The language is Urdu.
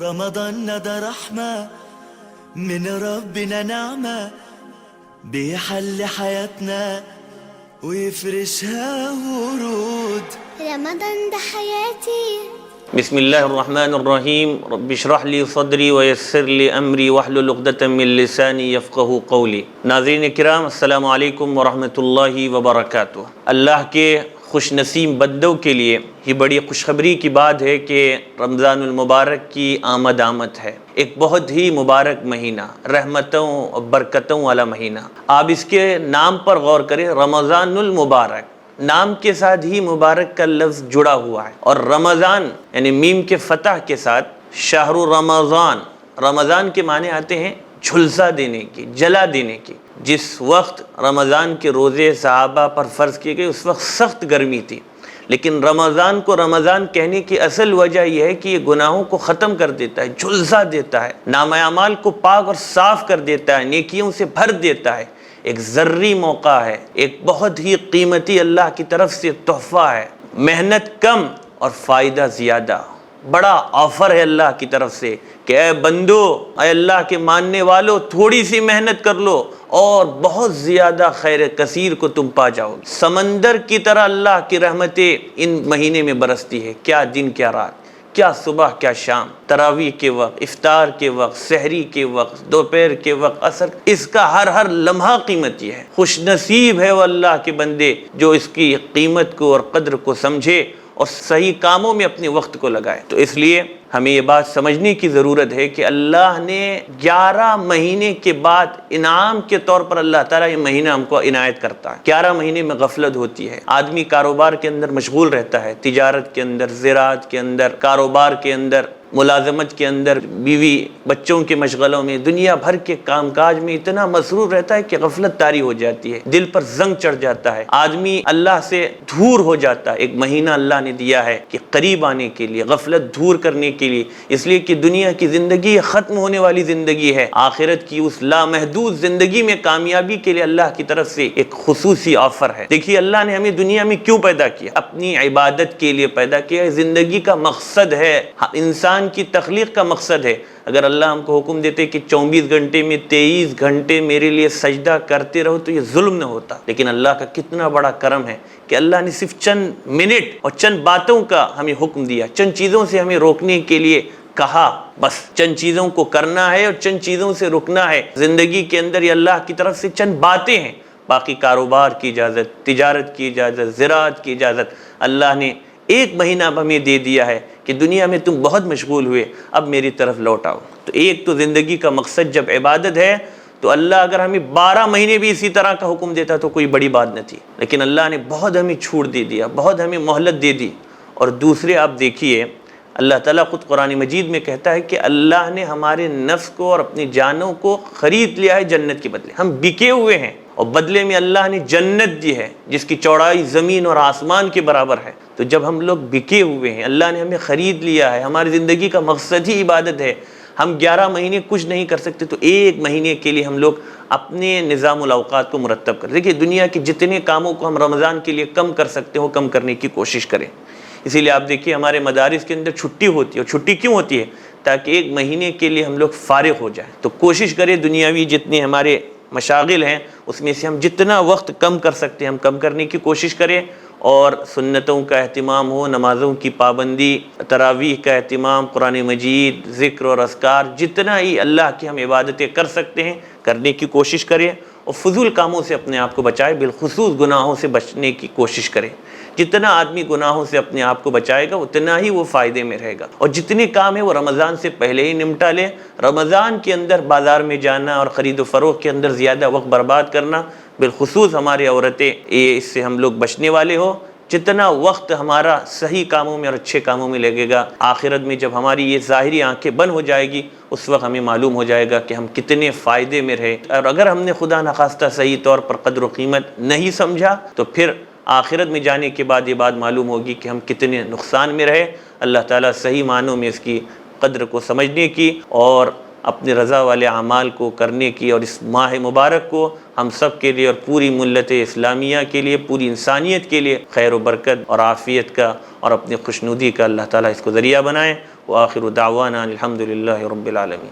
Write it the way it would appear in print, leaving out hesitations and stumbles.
رمضان ده رحمة من ربنا، نعمة بيحل حياتنا ويفرشها ورود. رمضان ده حياتي. بسم الله الرحمن الرحیم رب اشرح لی صدری ویسر لی امری واحلل عقدۃ من لسانی یفقہوا قولی۔ ناظرین کرام، السلام علیکم ورحمۃ اللہ وبرکاتہ۔ اللہ کے خوش نصیب بندوں کے لیے یہ بڑی خوشخبری کی بات ہے کہ رمضان المبارک کی آمد ہے۔ ایک بہت ہی مبارک مہینہ، رحمتوں اور برکتوں والا مہینہ۔ آپ اس کے نام پر غور کریں، رمضان المبارک، نام کے ساتھ ہی مبارک کا لفظ جڑا ہوا ہے، اور رمضان یعنی میم کے فتح کے ساتھ شہر رمضان، رمضان کے معنی آتے ہیں جھلسا دینے کی، جلا دینے کی۔ جس وقت رمضان کے روزے صحابہ پر فرض کیے گئے اس وقت سخت گرمی تھی، لیکن رمضان کو رمضان کہنے کی اصل وجہ یہ ہے کہ یہ گناہوں کو ختم کر دیتا ہے، جھلسا دیتا ہے، نامہ اعمال کو پاک اور صاف کر دیتا ہے، نیکیوں سے بھر دیتا ہے۔ ایک ذری موقع ہے، ایک بہت ہی قیمتی اللہ کی طرف سے تحفہ ہے۔ محنت کم اور فائدہ زیادہ، بڑا آفر ہے اللہ کی طرف سے کہ اے بندو، اے اللہ کے ماننے والو، تھوڑی سی محنت کر لو اور بہت زیادہ خیر کثیر کو تم پا جاؤ گے۔ سمندر کی طرح اللہ کی رحمتیں ان مہینے میں برستی ہے، کیا دن کیا رات، کیا صبح کیا شام، تراویح کے وقت، افطار کے وقت، سحری کے وقت، دوپہر کے وقت، عصر، اس کا ہر لمحہ قیمتی ہے۔ خوش نصیب ہے وہ اللہ کے بندے جو اس کی قیمت کو اور قدر کو سمجھے اور صحیح کاموں میں اپنے وقت کو لگائے۔ تو اس لیے ہمیں یہ بات سمجھنے کی ضرورت ہے کہ اللہ نے 11 مہینے کے بعد انعام کے طور پر اللہ تعالیٰ یہ مہینہ ہم کو عنایت کرتا ہے۔ 11 مہینے میں غفلت ہوتی ہے، آدمی کاروبار کے اندر مشغول رہتا ہے، تجارت کے اندر، زراعت کے اندر، کاروبار کے اندر، ملازمت کے اندر، بیوی بچوں کے مشغلوں میں، دنیا بھر کے کام کاج میں اتنا مسرور رہتا ہے کہ غفلت طاری ہو جاتی ہے، دل پر زنگ چڑھ جاتا ہے، آدمی اللہ سے دور ہو جاتا ہے۔ ایک مہینہ اللہ نے دیا ہے کہ قریب آنے کے لیے، غفلت دور کرنے کے لیے، اس لیے کہ دنیا کی زندگی ختم ہونے والی زندگی ہے، آخرت کی اس لامحدود زندگی میں کامیابی کے لیے اللہ کی طرف سے ایک خصوصی آفر ہے۔ دیکھیے اللہ نے ہمیں دنیا میں کیوں پیدا کیا؟ اپنی عبادت کے لیے پیدا کیا۔ زندگی کا مقصد ہے، انسان کی تخلیق کا مقصد ہے۔ اگر اللہ ہم کو حکم دیتے کہ 24 گھنٹے میں 23 گھنٹے میرے لیے سجدہ کرتے رہو تو یہ ظلم نہ ہوتا، لیکن اللہ کا کتنا بڑا کرم ہے کہ اللہ نے صرف چند منٹ اور چند باتوں کا ہمیں حکم دیا، چند چیزوں سے ہمیں روکنے کے لیے کہا، بس چند چیزوں کو کرنا ہے اور چند چیزوں سے رکنا ہے۔ زندگی کے اندر یہ اللہ کی طرف سے چند باتیں ہیں، باقی کاروبار کی اجازت، تجارت کی اجازت، زراعت کی اجازت اللہ نے ایک مہینہ اب ہمیں دے دیا ہے کہ دنیا میں تم بہت مشغول ہوئے، اب میری طرف لوٹ آؤ۔ تو ایک تو زندگی کا مقصد جب عبادت ہے تو اللہ اگر ہمیں 12 مہینے بھی اسی طرح کا حکم دیتا تو کوئی بڑی بات نہ تھی، لیکن اللہ نے بہت ہمیں چھوٹ دے دیا، بہت ہمیں مہلت دے دی۔ اور دوسرے آپ دیکھیے اللہ تعالیٰ خود قرآن مجید میں کہتا ہے کہ اللہ نے ہمارے نفس کو اور اپنی جانوں کو خرید لیا ہے جنت کے بدلے، ہم بکے ہوئے ہیں اور بدلے میں اللہ نے جنت دی ہے جس کی چوڑائی زمین اور آسمان کے برابر ہے۔ تو جب ہم لوگ بکے ہوئے ہیں، اللہ نے ہمیں خرید لیا ہے، ہماری زندگی کا مقصد ہی عبادت ہے، ہم 11 مہینے کچھ نہیں کر سکتے تو ایک مہینے کے لیے ہم لوگ اپنے نظام الاوقات کو مرتب کریں۔ دیکھیے دنیا کے جتنے کاموں کو ہم رمضان کے لیے کم کر سکتے ہیں وہ کم کرنے کی کوشش کریں۔ اسی لیے آپ دیکھیے ہمارے مدارس کے اندر چھٹی ہوتی ہے، اور چھٹی کیوں ہوتی ہے؟ تاکہ ایک مہینے کے لیے ہم لوگ فارغ ہو جائیں۔ تو کوشش کریں دنیاوی جتنے ہمارے مشاغل ہیں اس میں سے ہم جتنا وقت کم کر سکتے ہیں ہم کم کرنے کی کوشش کریں، اور سنتوں کا اہتمام ہو، نمازوں کی پابندی، تراویح کا اہتمام، قرآن مجید، ذکر اور اذکار، جتنا ہی اللہ کی ہم عبادتیں کر سکتے ہیں کرنے کی کوشش کریں، اور فضول کاموں سے اپنے آپ کو بچائے، بالخصوص گناہوں سے بچنے کی کوشش کریں۔ جتنا آدمی گناہوں سے اپنے آپ کو بچائے گا اتنا ہی وہ فائدے میں رہے گا، اور جتنے کام ہیں وہ رمضان سے پہلے ہی نمٹا لے۔ رمضان کے اندر بازار میں جانا اور خرید و فروخت کے اندر زیادہ وقت برباد کرنا، بالخصوص ہماری عورتیں، اس سے ہم لوگ بچنے والے ہو۔ جتنا وقت ہمارا صحیح کاموں میں اور اچھے کاموں میں لگے گا، آخرت میں جب ہماری یہ ظاہری آنکھیں بند ہو جائے گی اس وقت ہمیں معلوم ہو جائے گا کہ ہم کتنے فائدے میں رہے۔ اور اگر ہم نے خدا نخواستہ صحیح طور پر قدر و قیمت نہیں سمجھا تو پھر آخرت میں جانے کے بعد یہ بات معلوم ہوگی کہ ہم کتنے نقصان میں رہے۔ اللہ تعالیٰ صحیح معنوں میں اس کی قدر کو سمجھنے کی اور اپنی رضا والے اعمال کو کرنے کی، اور اس ماہ مبارک کو ہم سب کے لیے اور پوری ملت اسلامیہ کے لیے، پوری انسانیت کے لیے خیر و برکت اور عافیت کا اور اپنی خوشنودی کا اللہ تعالیٰ اس کو ذریعہ بنائے۔ وآخر دعوانا الحمدللہ رب العالمین۔